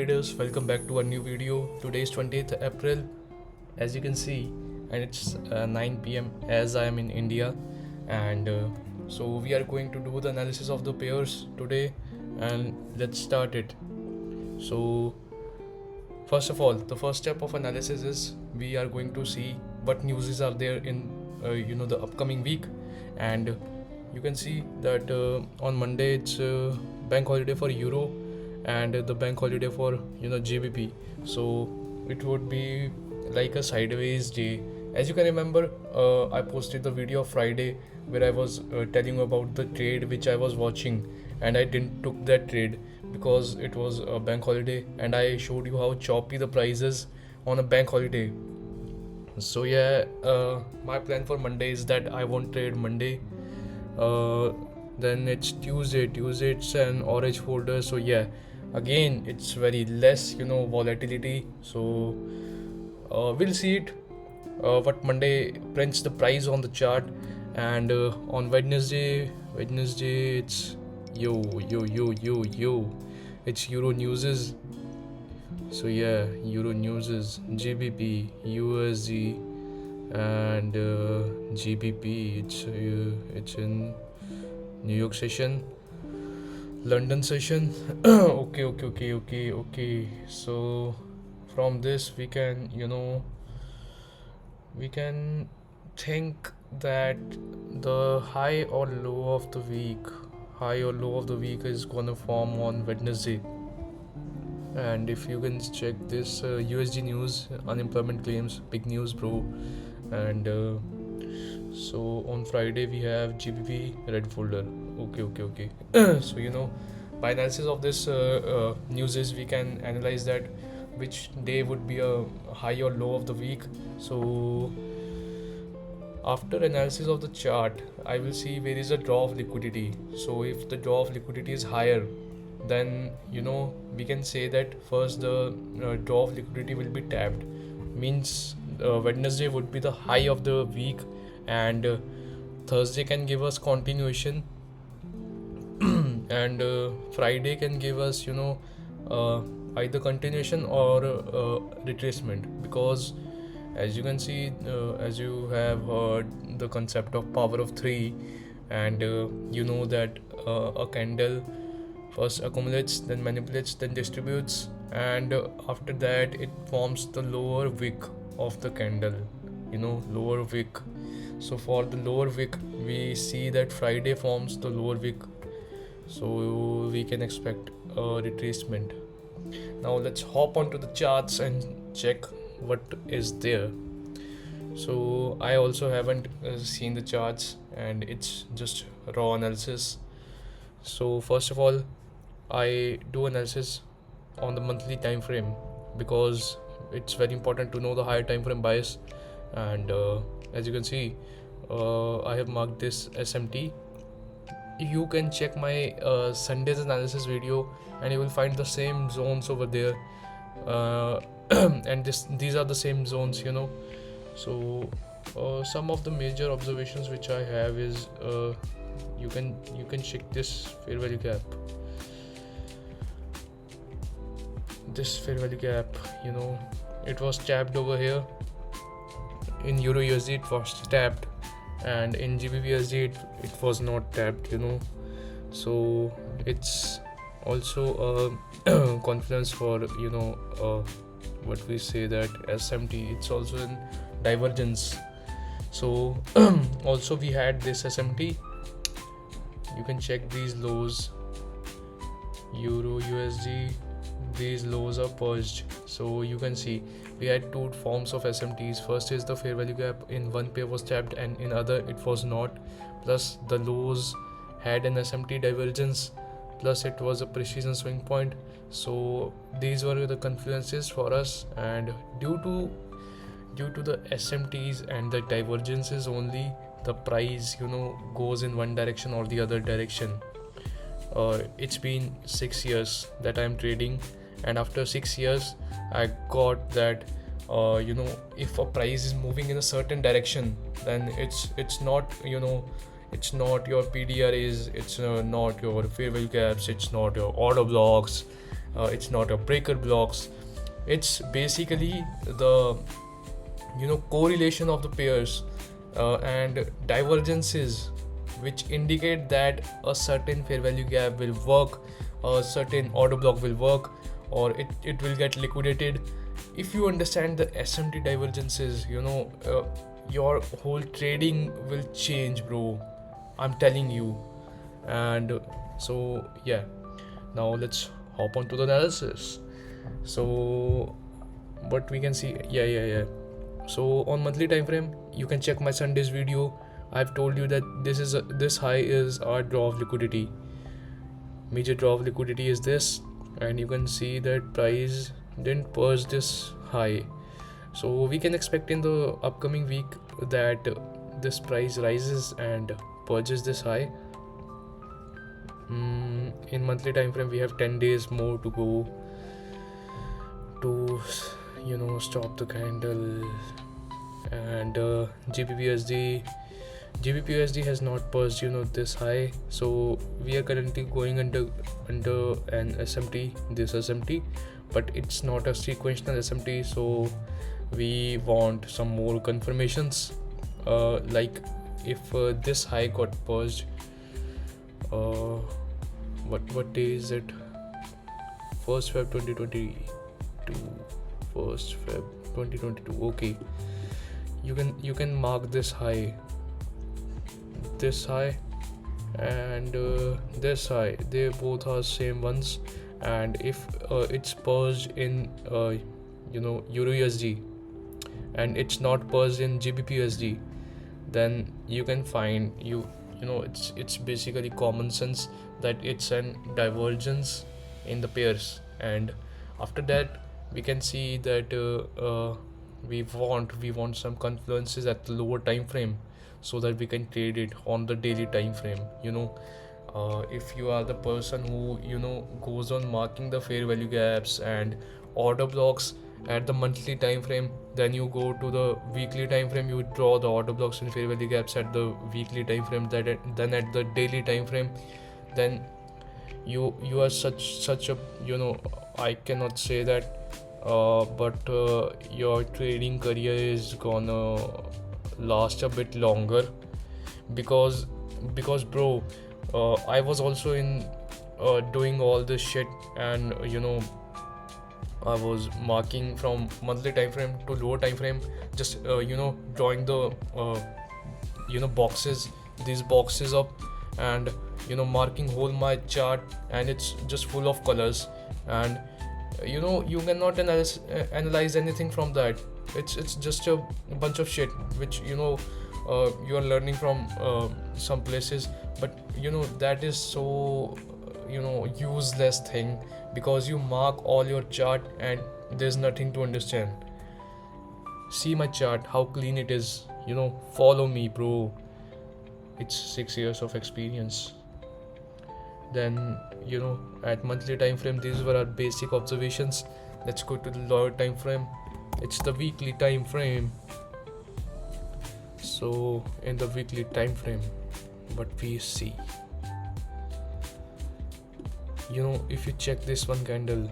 Traders, welcome back to a new video. Today is 20th April, as you can see, and it's 9 p.m. as I am in India, and so we are going to do the analysis of the pairs today, and let's start it. So first of all, the first step of analysis is we are going to see what news are there in the upcoming week, and you can see that on Monday it's bank holiday for Euro and the bank holiday for GBP. So it would be like a sideways day. As you can remember, I posted the video Friday where I was telling you about the trade which I was watching, and I didn't took that trade because it was a bank holiday, and I showed you how choppy the price is on a bank holiday. So yeah, my plan for Monday is that I won't trade Monday. Then it's Tuesday. Tuesday it's an orange folder. So yeah, again it's very less volatility. So we'll see it what Monday prints the price on the chart, and on Wednesday it's it's Euro newses. So yeah, Euro newses, GBP, USD, and GBP. It's in New York session, London session. Okay. So from this we can think that the high or low of the week is gonna form on Wednesday. And if you can check this USD news, unemployment claims, big news, bro. And so on Friday we have GBP red folder. Okay. So by analysis of this news is we can analyze that which day would be a high or low of the week. So after analysis of the chart, I will see where is a draw of liquidity. So if the draw of liquidity is higher, then we can say that first the draw of liquidity will be tapped. Means Wednesday would be the high of the week, and Thursday can give us continuation, and Friday can give us either continuation or retracement, because as you can see, as you have heard the concept of power of 3, and that a candle first accumulates, then manipulates, then distributes, and after that it forms the lower wick of the candle, lower wick. So for the lower wick we see that Friday forms the lower wick, so we can expect a retracement. Now let's hop onto the charts and check what is there. So I also haven't seen the charts, and it's just raw analysis. So first of all, I do analysis on the monthly time frame, because it's very important to know the higher time frame bias. And as you can see, I have marked this SMT. You can check my Sunday's analysis video, and you will find the same zones over there, and these are the same zones. So some of the major observations which I have is you can check this fair value gap. This fair value gap, it was tapped over here. In Euro USD it was tapped, and in GBP USD it was not tapped. So it's also a confidence for what we say that SMT. It's also in divergence. So also we had this SMT. You can check these lows, Euro USD. These lows are purged. So you can see we had two forms of SMTs. First is the fair value gap. In one pair was tapped, and in other it was not. Plus the lows had an SMT divergence, plus it was a precision swing point. So these were the confluences for us, and due to the SMTs and the divergences only, the price goes in one direction or the other direction. It's been 6 years that I'm trading, and after 6 years I got that if a price is moving in a certain direction, then it's not it's not your PDRAs, it's not your fair value gaps, it's not your order blocks, it's not a breaker blocks. It's basically the correlation of the pairs and divergences, which indicate that a certain fair value gap will work, a certain order block will work, or it will get liquidated. If you understand the SMT divergences, your whole trading will change, bro. I'm telling you. And so yeah, now let's hop on to the analysis. So what we can see, yeah. So on monthly time frame, you can check my Sunday's video. I've told you that this high is our draw of liquidity. Major draw of liquidity is this, and you can see that price didn't purge this high. So we can expect in the upcoming week that this price rises and purges this high. In monthly time frame, we have 10 days more to go to stop the candle. And GBPUSD has not purged this high, so we are currently going under an SMT, this SMT, but it's not a sequential SMT, so we want some more confirmations, like if this high got purged, what day is it? 1st Feb 2022, 1st Feb 2022. Okay, you can mark this high and this high. They both are same ones, and if it's purged in Euro USD and it's not purged in GBPUSD, then you can find it's basically common sense that it's an divergence in the pairs. And after that, we can see that we want some confluences at the lower time frame, so that we can trade it on the daily time frame. If you are the person who goes on marking the fair value gaps and order blocks at the monthly time frame, then you go to the weekly time frame, you draw the order blocks and fair value gaps at the weekly time frame, then at the daily time frame, then you are such a I cannot say that, but your trading career is gonna last a bit longer, because bro, I was also in doing all this shit, and I was marking from monthly time frame to lower time frame, just drawing the these boxes up, and marking whole my chart, and it's just full of colors, and you cannot analyze anything from that. It's just a bunch of shit which you are learning from some places, but that is so useless thing, because you mark all your chart and there's nothing to understand. See my chart, how clean it is. Follow me, bro. It's 6 years of experience. Then at monthly time frame, these were our basic observations. Let's go to the lower time frame. It's the weekly time frame. So in the weekly time frame, what we see, if you check this one candle,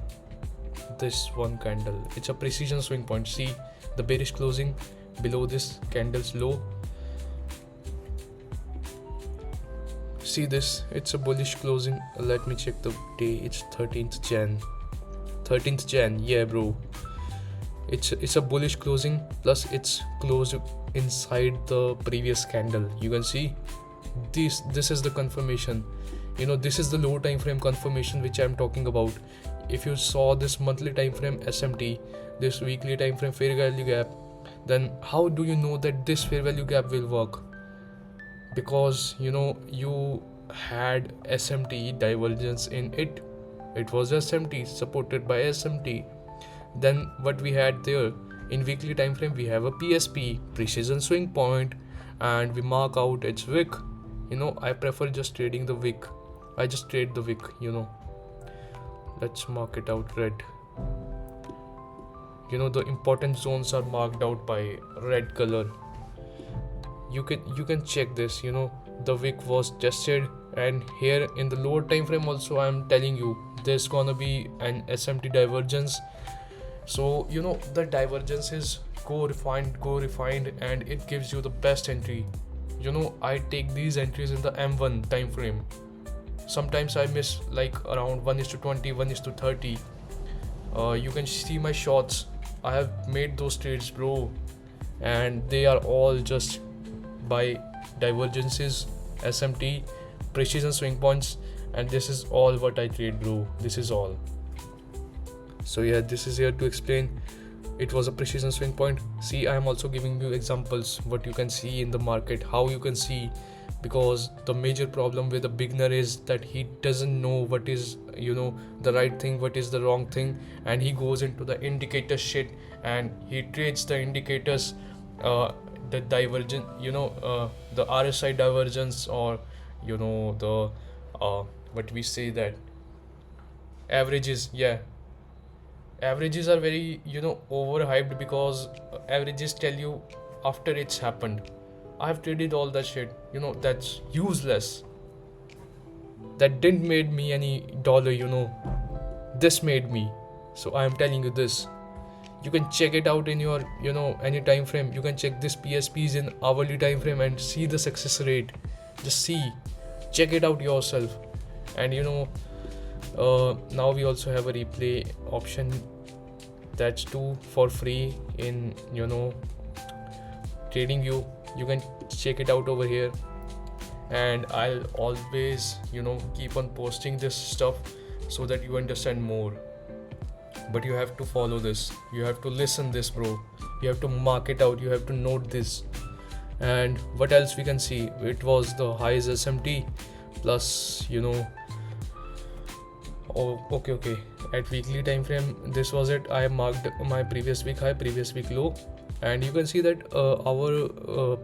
it's a precision swing point. See the bearish closing below this candle's low. See this, it's a bullish closing. Let me check the day. It's 13th Jan. Yeah, bro, it's a bullish closing, plus it's closed inside the previous candle. You can see this is the confirmation. This is the low time frame confirmation which I'm talking about. If you saw this monthly time frame SMT, this weekly time frame fair value gap, then how do you know that this fair value gap will work? Because you had SMT divergence in it. It was SMT supported by SMT. Then what we had there in weekly time frame, we have a PSP, precision swing point, and we mark out its wick. I prefer just trading the wick. I just trade the wick. Let's mark it out red. The important zones are marked out by red color. You can check this. The wick was tested, and here in the lower time frame also, I'm telling you, there's gonna be an SMT divergence. So the divergence is go refined, and it gives you the best entry. I take these entries in the M1 time frame. Sometimes I miss like around 1:20, 1:30. You can see my shots. I have made those trades, bro, and they are all just by divergences, SMT, precision swing points, and this is all what I trade, bro. This is all. So yeah, this is here to explain. It was a precision swing point. See, I am also giving you examples what you can see in the market, how you can see, because the major problem with a beginner is that he doesn't know what is the right thing, what is the wrong thing, and he goes into the indicator shit and he trades the indicators, the divergent, the RSI divergence, or the what we say that averages. Yeah, averages are very overhyped, because averages tell you after it's happened. I've traded all that shit, that's useless. That didn't made me any dollar, this made me. So I am telling you this. You can check it out in your any time frame. You can check this PSPs in hourly time frame and see the success rate. Just see, check it out yourself. And now we also have a replay option, that's too for free in TradingView. You can check it out over here, and I'll always keep on posting this stuff so that you understand more. But you have to follow this, you have to listen this, bro. You have to mark it out, you have to note this. And what else we can see? It was the highs SMT plus oh, okay, at weekly time frame, this was it. I marked my previous week high, previous week low, and you can see that our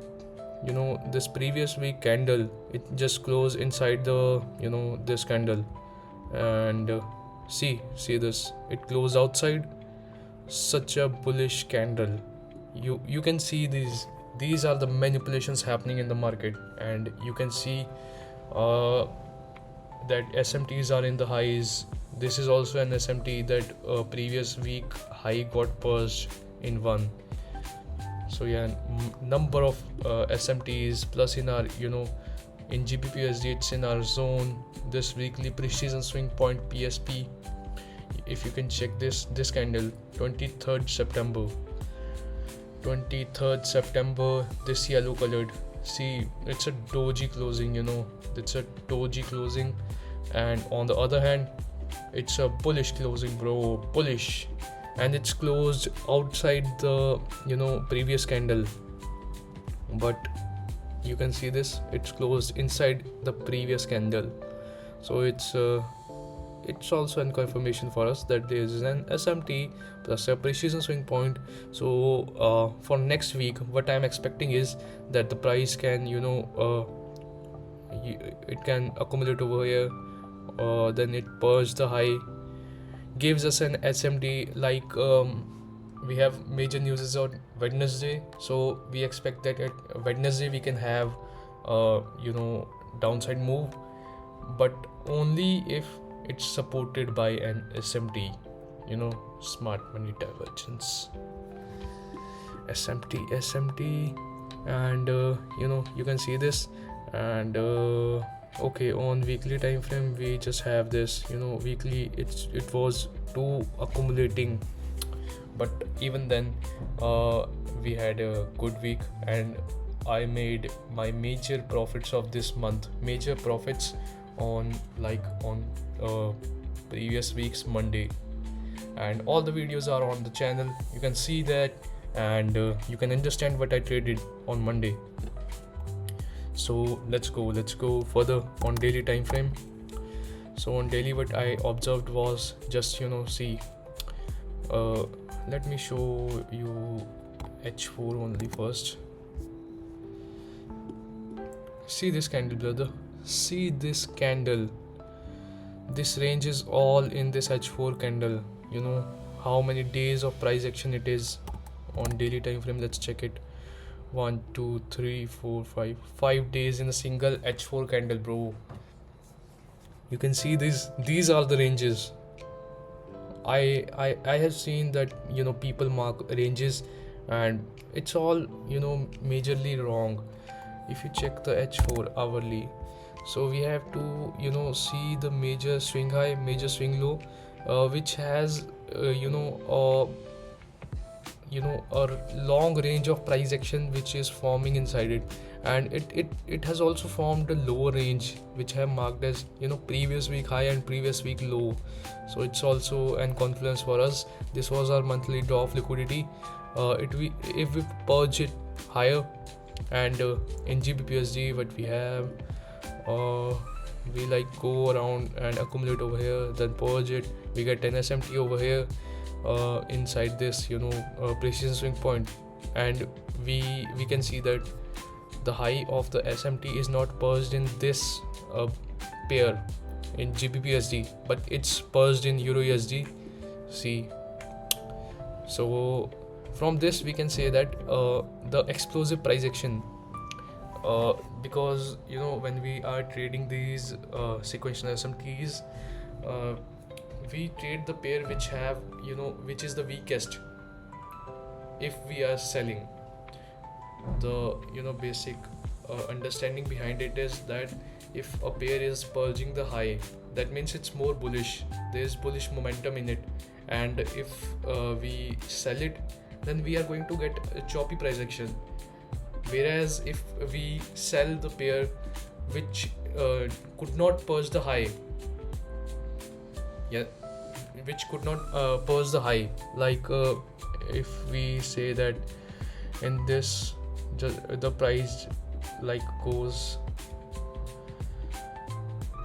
this previous week candle, it just closed inside the this candle. And see this, it closed outside. Such a bullish candle. You can see these are the manipulations happening in the market, and you can see that SMTs are in the highs. This is also an SMT that previous week high got purged in one. So yeah, number of SMTs plus in our in GBPUSD, it's in our zone. This weekly precision swing point PSP, if you can check this candle, 23rd September, this yellow colored. See, it's a doji closing, it's a doji closing. And on the other hand, it's a bullish closing, bro, bullish. And it's closed outside the previous candle, but you can see this, it's closed inside the previous candle. So it's also a confirmation for us that there is an SMT plus a precision swing point. So for next week, what I'm expecting is that the price can it can accumulate over here, then it purge the high, gives us an SMT. Like we have major news on Wednesday, so we expect that at Wednesday we can have downside move, but only if it's supported by an SMT, smart money divergence, SMT. And you can see this. And okay, on weekly time frame we just have this, weekly it was too accumulating, but even then we had a good week, and I made my major profits of this month, major profits on previous week's Monday. And all the videos are on the channel, you can see that, and you can understand what I traded on Monday. So let's go further on daily time frame. So on daily, what I observed was just see, let me show you H4 only first. See this candle, brother, see this candle. This range is all in this H4 candle. How many days of price action it is on daily time frame? Let's check it. 1 2 3 4 5 days in a single H4 candle, bro. You can see these are the ranges. I have seen that people mark ranges, and it's all majorly wrong. If you check the H4 hourly, so we have to see the major swing high, major swing low, which has a long range of price action which is forming inside it, and it has also formed a lower range which have marked as previous week high and previous week low. So it's also an confluence for us. This was our monthly draw of liquidity. If we purge it higher, and in GBPSD what we have, we like go around and accumulate over here, then purge it, we get an SMT over here inside this precision swing point, and we can see that the high of the SMT is not purged in this pair in GBPSD, but it's purged in EURUSD. See, so from this we can say that the explosive price action, because when we are trading these sequential SMTs, we trade the pair which have which is the weakest. If we are selling, the basic understanding behind it is that if a pair is purging the high, that means it's more bullish, there is bullish momentum in it, and if we sell it, then we are going to get a choppy price action. Whereas if we sell the pair which could not purge the high, which could not purge the high, like if we say that in this the price like goes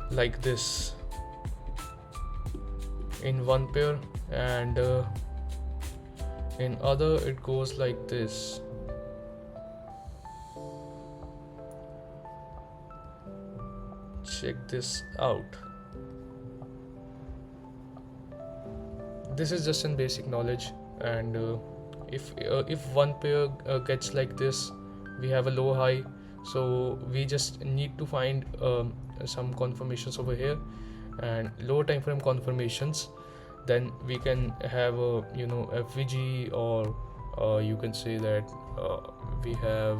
like this in one pair, and in other it goes like this. Check this out. This is just in basic knowledge, and if one pair gets like this, we have a low high, so we just need to find some confirmations over here and lower time frame confirmations. Then we can have a FVG, or you can say that we have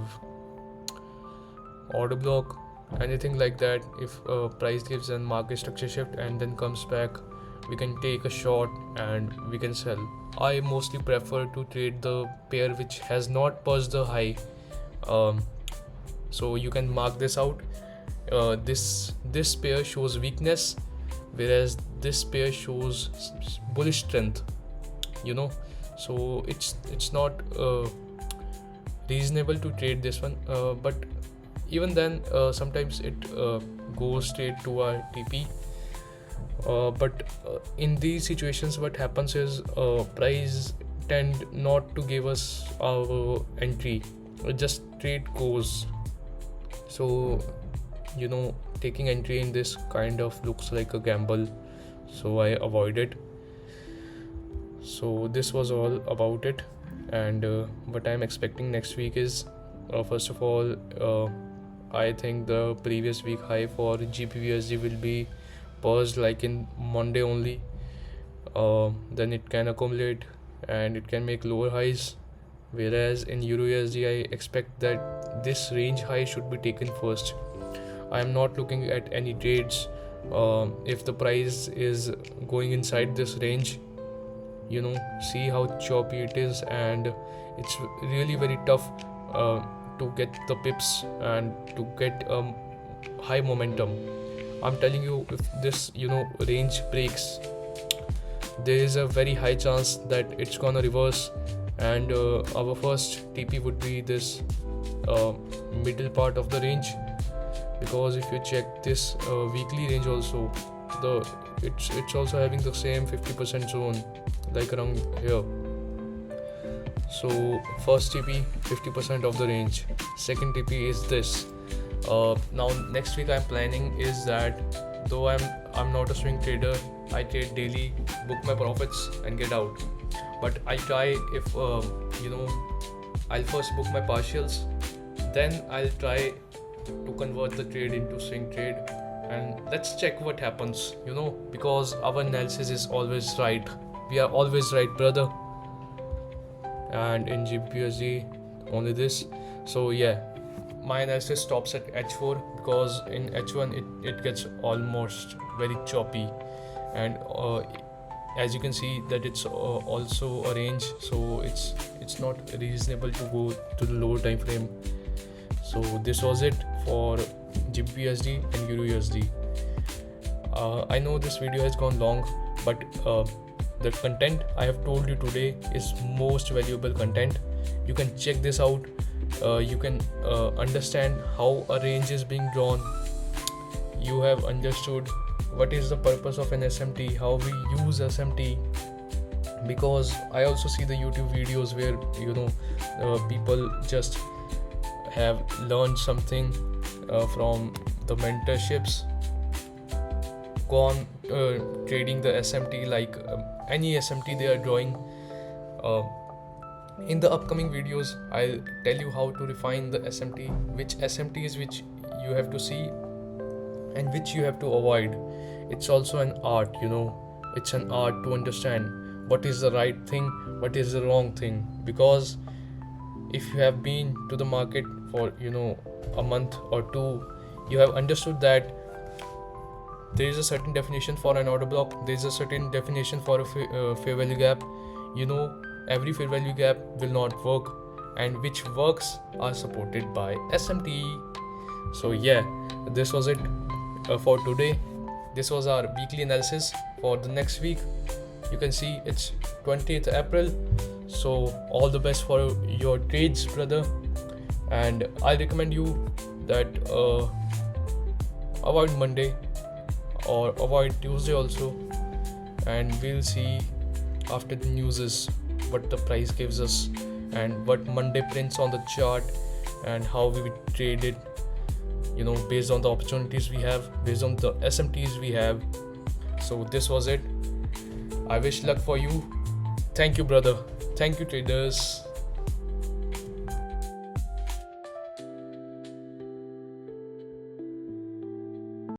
order block, anything like that. If price gives a market structure shift and then comes back, we can take a short and we can sell. I mostly prefer to trade the pair which has not purged the high, so you can mark this out. This pair shows weakness, whereas this pair shows bullish strength, so it's not reasonable to trade this one, but even then sometimes it goes straight to our TP. But in these situations what happens is price tend not to give us our entry, just trade goes. So taking entry in this kind of looks like a gamble, so I avoid it. So this was all about it, and what I'm expecting next week is first of all, I think the previous week high for GBPUSD will be purged like in Monday only. Then it can accumulate and it can make lower highs, whereas in EURUSD I expect that this range high should be taken first. I am not looking at any trades if the price is going inside this range. See how choppy it is, and it's really very tough to get the pips and to get high momentum. I'm telling you, if this range breaks, there is a very high chance that it's gonna reverse, and our first TP would be this middle part of the range, because if you check this weekly range also, it's also having the same 50% zone like around here. So first TP 50% of the range, second TP is this. Now next week I'm planning is that, though I'm not a swing trader, I trade daily, book my profits and get out. But I try, if I'll first book my partials, then I'll try to convert the trade into swing trade, and let's check what happens, because our analysis is always right. We are always right, brother. And in GBPUSD only this. So yeah, my analysis stops at H4 because in H1 it gets almost very choppy, and as you can see that it's also a range, so it's not reasonable to go to the lower time frame. So this was it for GBPUSD and EURUSD. I know this video has gone long, but the content I have told you today is most valuable content. You can check this out. You can understand how a range is being drawn. You have understood what is the purpose of an SMT, how we use SMT, because I also see the YouTube videos where people just have learned something from the mentorships, gone trading the SMT, like any SMT they are drawing. In the upcoming videos I'll tell you how to refine the SMT, which SMTs which you have to see and which you have to avoid. It's also an art, it's an art to understand what is the right thing, what is the wrong thing, because if you have been to the market for a month or two, you have understood that there is a certain definition for an order block, there is a certain definition for a fair value gap. Every fair value gap will not work, and which works are supported by SMT. So yeah, this was it for today. This was our weekly analysis for the next week. You can see it's 20th April. So all the best for your trades, brother. And I recommend you that avoid Monday or avoid Tuesday also, and we'll see after the news is what the price gives us and what Monday prints on the chart and how we trade it, based on the opportunities we have, based on the SMTs we have. So this was it. I wish luck for you. Thank you, brother. Thank you, traders.